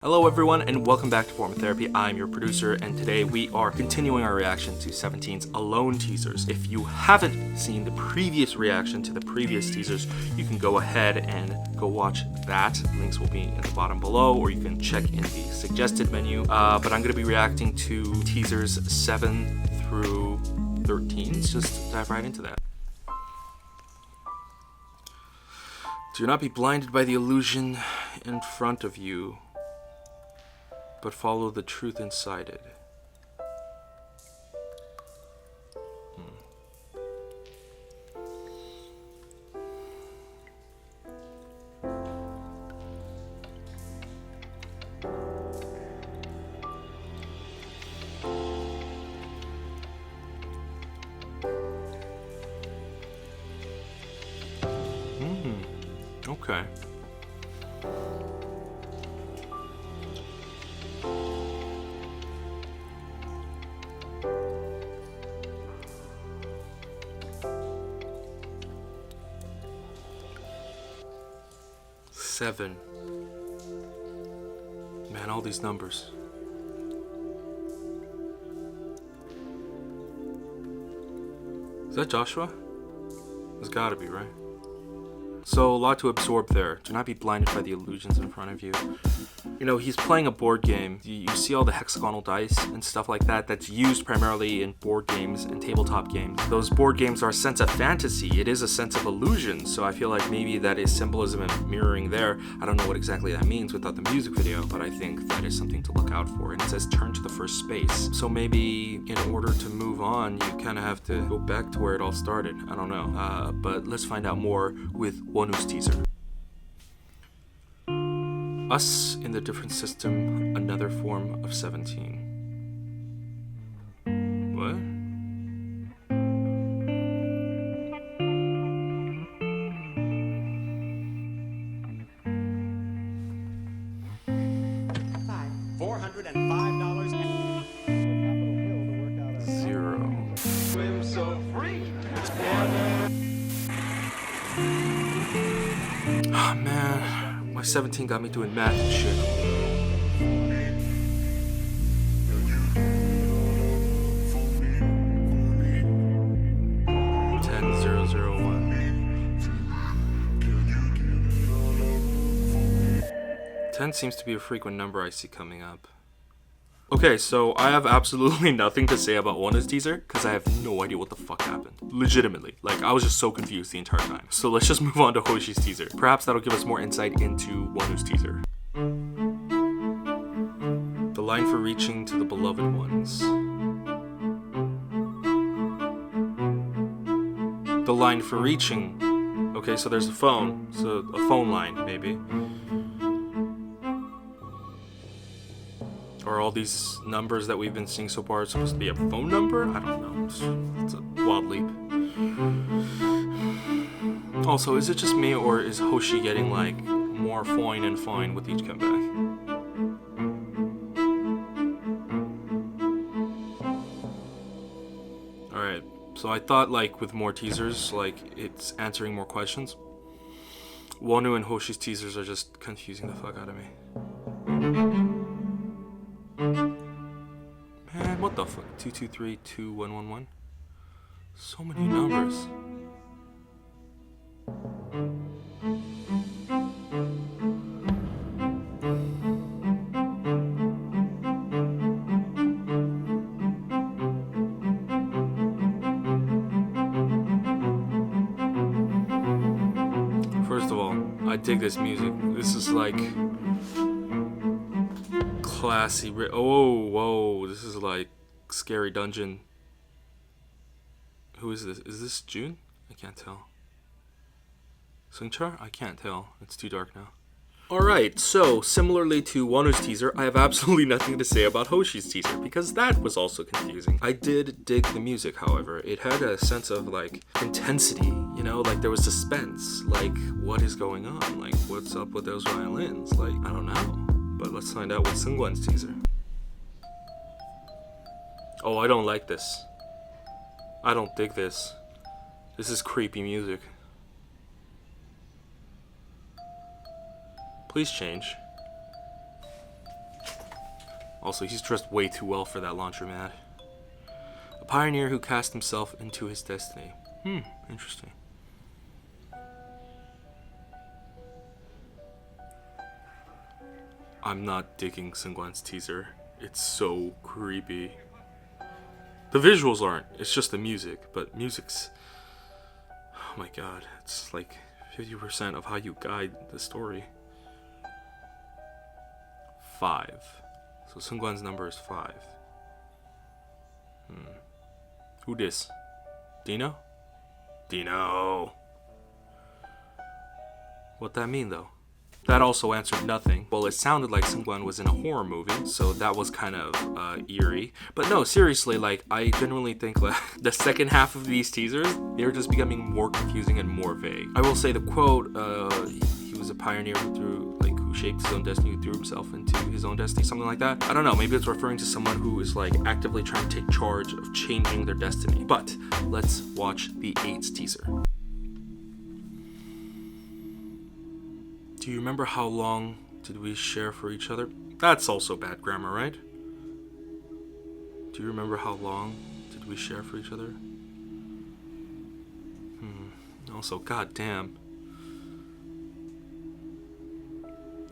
Hello everyone and welcome back to Form Therapy. I'm your producer and today we are continuing our reaction to 17's Alone teasers. If you haven't seen the previous reaction to the previous teasers, you can go ahead and go watch that. Links will be in the bottom below or you can check in the suggested menu. But I'm going to be reacting to teasers 7 through 13. Let's just dive right into that. Do not be blinded by the illusion in front of you, but follow the truth inside it. Okay. Seven. Man, all these numbers. Is that Joshua? It's gotta be, right? So, a lot to absorb there. Do not be blinded by the illusions in front of you. You know, he's playing a board game. You see all the hexagonal dice and stuff like that that's used primarily in board games and tabletop games. Those board games are a sense of fantasy. It is a sense of illusion. So I feel like maybe that is symbolism and mirroring there. I don't know what exactly that means without the music video, but I think that is something to look out for. And it says turn to the first space. So maybe in order to move on, you kind of have to go back to where it all started. I don't know. But let's find out more with Wonwoo's teaser. Us in the different system, another form of 17. What? $405. Zero. Swim so free. Oh man. My 17 got me doing math and shit. 10 seems to be a frequent number I see coming up. Okay, so I have absolutely nothing to say about Wonwoo's teaser because I have no idea what the fuck happened. Legitimately. Like, I was just so confused the entire time. So let's just move on to Hoshi's teaser. Perhaps that'll give us more insight into Wonwoo's teaser. The line for reaching to the beloved ones. The line for reaching. Okay, so there's a phone. So a phone line, maybe. Are all these numbers that we've been seeing so far supposed to be a phone number? I don't know. It's a wild leap. Also, is it just me or is Hoshi getting like more fine and fine with each comeback? Alright, so I thought like with more teasers, like it's answering more questions. Wonwoo and Hoshi's teasers are just confusing the fuck out of me. Man, what the fuck? 2232111. So many numbers. First of all, I dig this music. This is like classy. Oh, whoa, this is like Scary Dungeon. Who is this? Is this June? I can't tell. Sungchar? I can't tell. It's too dark now. Alright, so similarly to Wonwoo's teaser, I have absolutely nothing to say about Hoshi's teaser because that was also confusing. I did dig the music, however. It had a sense of like intensity, you know, like there was suspense. Like, what is going on? Like, what's up with those violins? Like, I don't know. But let's find out with Seungwan's teaser. Oh, I don't like this. I don't dig this. This is creepy music. Please change. Also, he's dressed way too well for that laundromat. A pioneer who cast himself into his destiny. Interesting. I'm not digging Seungwan's teaser. It's so creepy. The visuals aren't, it's just the music, but music's... Oh my god, it's like 50% of how you guide the story. 5. So Seungwan's number is 5. Who this? Dino? Dino! What that mean though? That also answered nothing. Well, it sounded like Seungwan was in a horror movie, so that was kind of eerie. But no, seriously, like, I genuinely think like, the second half of these teasers, they're just becoming more confusing and more vague. I will say the quote, he was a pioneer who shaped his own destiny, who threw himself into his own destiny, something like that. I don't know, maybe it's referring to someone who is like actively trying to take charge of changing their destiny. But let's watch the 8's teaser. Do you remember how long did we share for each other? That's also bad grammar, right? Do you remember how long did we share for each other? Also, goddamn.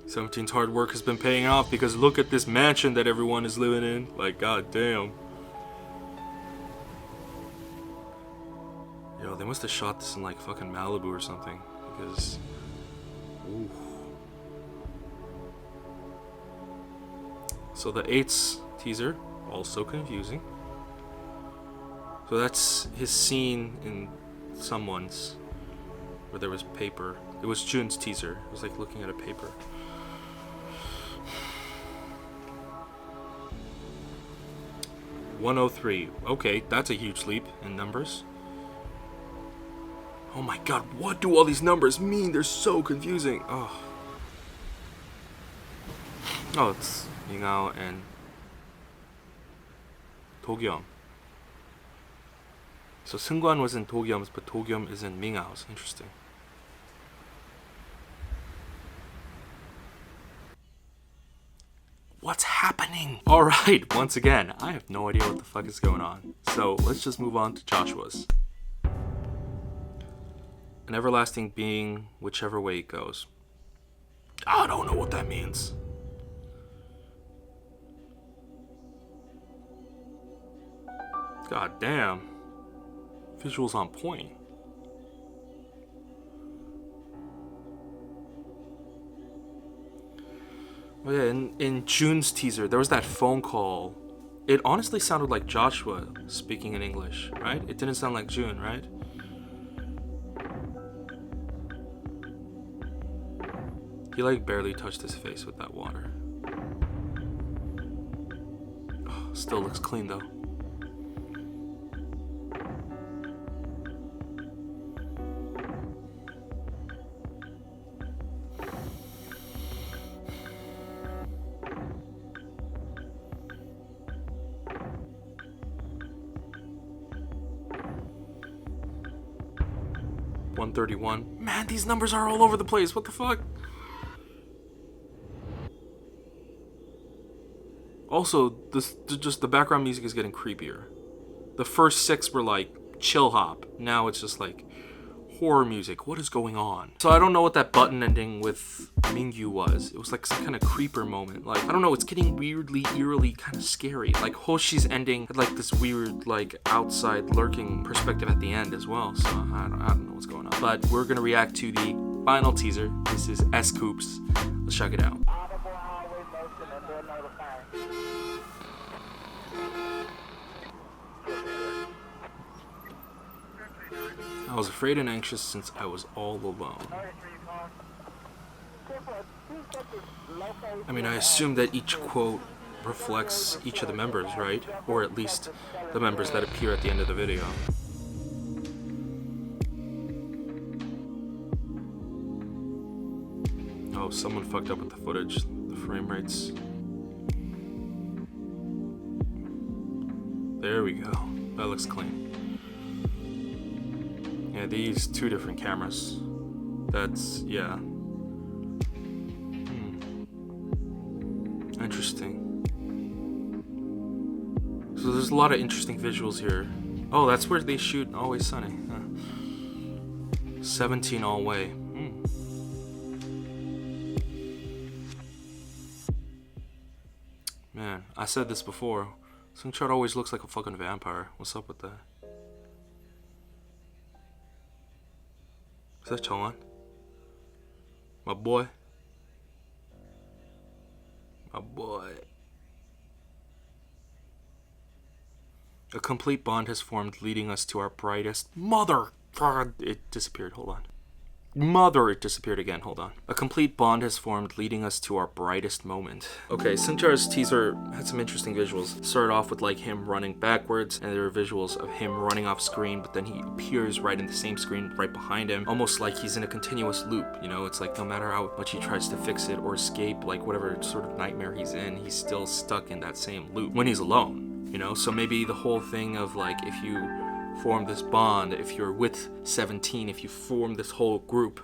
17's hard work has been paying off because look at this mansion that everyone is living in. Like, goddamn. Yo, they must have shot this in like fucking Malibu or something. Because... Ooh. So the 8's teaser, also confusing. So that's his scene in someone's, where there was paper. It was Jun's teaser. It was like looking at a paper. $103. Okay, that's a huge leap in numbers. Oh my god, what do all these numbers mean? They're so confusing. Oh, it's Mingao and Dogyum. So Seungwan was in Dogyum's, but Dogyum is in Mingao's. Interesting. What's happening? Alright, once again, I have no idea what the fuck is going on. So let's just move on to Joshua's. An everlasting being, whichever way it goes. I don't know what that means. God damn. Visuals on point. Oh yeah, in Jun's teaser, there was that phone call. It honestly sounded like Joshua speaking in English, right? It didn't sound like Jun, right? He like barely touched his face with that water. Oh, still looks clean though. $131. Man, these numbers are all over the place. What the fuck? Also, just the background music is getting creepier. The first 6 were like chill hop. Now it's just like horror music. What is going on? So I don't know what that button ending with Mingyu was. It was like some kind of creeper moment. Like, I don't know, it's getting weirdly, eerily kind of scary. Like Hoshi's ending had like this weird, like outside lurking perspective at the end as well. So I don't know what's going on. But we're gonna react to the final teaser. This is s.coups. Let's check it out. I was afraid and anxious since I was all alone. I mean, I assume that each quote reflects each of the members, right? Or at least the members that appear at the end of the video. Oh, someone fucked up with the footage, the frame rates. There we go. That looks clean. Yeah, they use 2 different cameras. That's, yeah. Interesting. So there's a lot of interesting visuals here. Oh, that's where they shoot Always Sunny. 17 all way. Man, I said this before. Seungchul always looks like a fucking vampire. What's up with that? Is that Jeonghan? My boy? My boy. A complete bond has formed, leading us to our brightest... Mother! It disappeared, hold on. It disappeared again, hold on. A complete bond has formed, leading us to our brightest moment. Okay, Seungchul's teaser had some interesting visuals. Started off with like him running backwards, and there were visuals of him running off screen, but then he appears right in the same screen right behind him, almost like he's in a continuous loop, you know? It's like no matter how much he tries to fix it or escape, like whatever sort of nightmare he's in, he's still stuck in that same loop when he's alone, you know? So maybe the whole thing of like, if you form this bond, if you're with 17, if you form this whole group,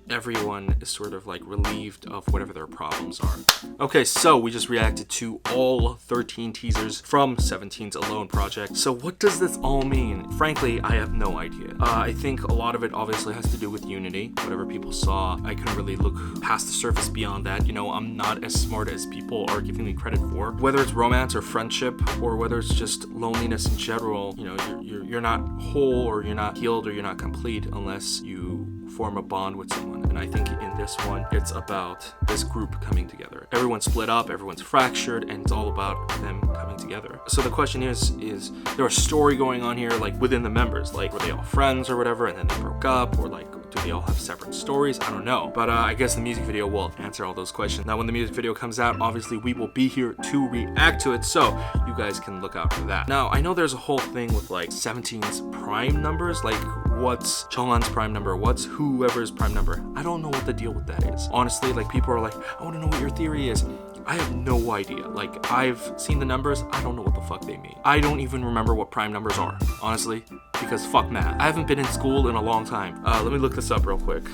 everyone is sort of like relieved of whatever their problems are. Okay, so we just reacted to all 13 teasers from 17's Alone project. So what does this all mean? Frankly, I have no idea. I think a lot of it obviously has to do with unity. Whatever people saw, I couldn't really look past the surface beyond that. You know, I'm not as smart as people are giving me credit for. Whether it's romance or friendship, or whether it's just loneliness in general, you know, you're not whole, or you're not healed, or you're not complete unless you form a bond with someone. And I think in this one, it's about this group coming together. Everyone's split up, everyone's fractured, and it's all about them coming together. So the question is there a story going on here, like within the members? Like, were they all friends or whatever, and then they broke up? Or like, do they all have separate stories? I don't know. But I guess the music video will answer all those questions. Now, when the music video comes out, obviously we will be here to react to it, so you guys can look out for that. Now, I know there's a whole thing with like 17's prime numbers, like what's Jeonghan's prime number, what's whoever's prime number. I don't know what the deal with that is. Honestly, like people are like, I want to know what your theory is. I have no idea. Like, I've seen the numbers, I don't know what the fuck they mean. I don't even remember what prime numbers are, honestly, because fuck math. I haven't been in school in a long time. Let me look this up real quick.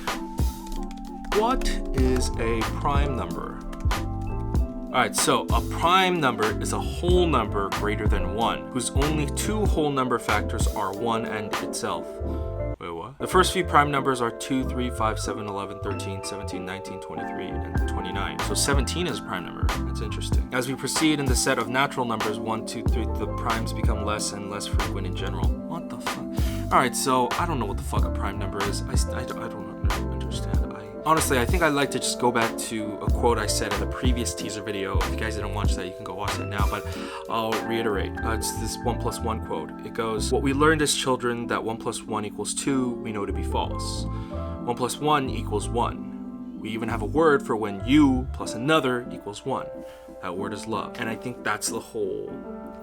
What is a prime number? Alright, so a prime number is a whole number greater than 1, whose only two whole number factors are 1 and itself. Wait, what? The first few prime numbers are 2, 3, 5, 7, 11, 13, 17, 19, 23, and 29. So 17 is a prime number. That's interesting. As we proceed in the set of natural numbers 1, 2, 3, the primes become less and less frequent in general. What the fuck? Alright, so I don't know what the fuck a prime number is. I don't understand. Honestly, I think I'd like to just go back to a quote I said in the previous teaser video. If you guys didn't watch that, you can go watch it now, but I'll reiterate. It's this 1 + 1 quote. It goes, "What we learned as children, that 1 + 1 = 2, we know to be false. 1 + 1 = 1. We even have a word for when you plus another equals 1. That word is love." And I think that's the whole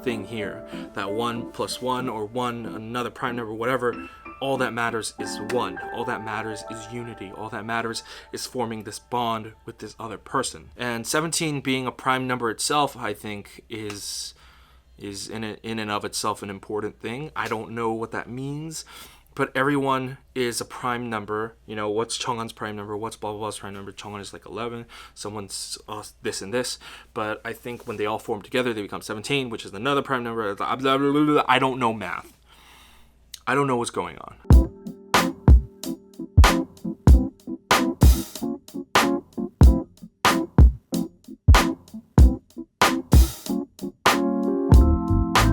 thing here. That 1 + 1 or 1, another prime number, whatever, all that matters is 1. All that matters is unity. All that matters is forming this bond with this other person. And 17 being a prime number itself, I think, is in and of itself an important thing. I don't know what that means, but everyone is a prime number. You know, what's Jeonghan's prime number? What's blah blah blah's prime number? Jeonghan is like 11. Someone's this and this. But I think when they all form together, they become 17, which is another prime number. Blah, blah, blah, blah, blah. I don't know math. I don't know what's going on.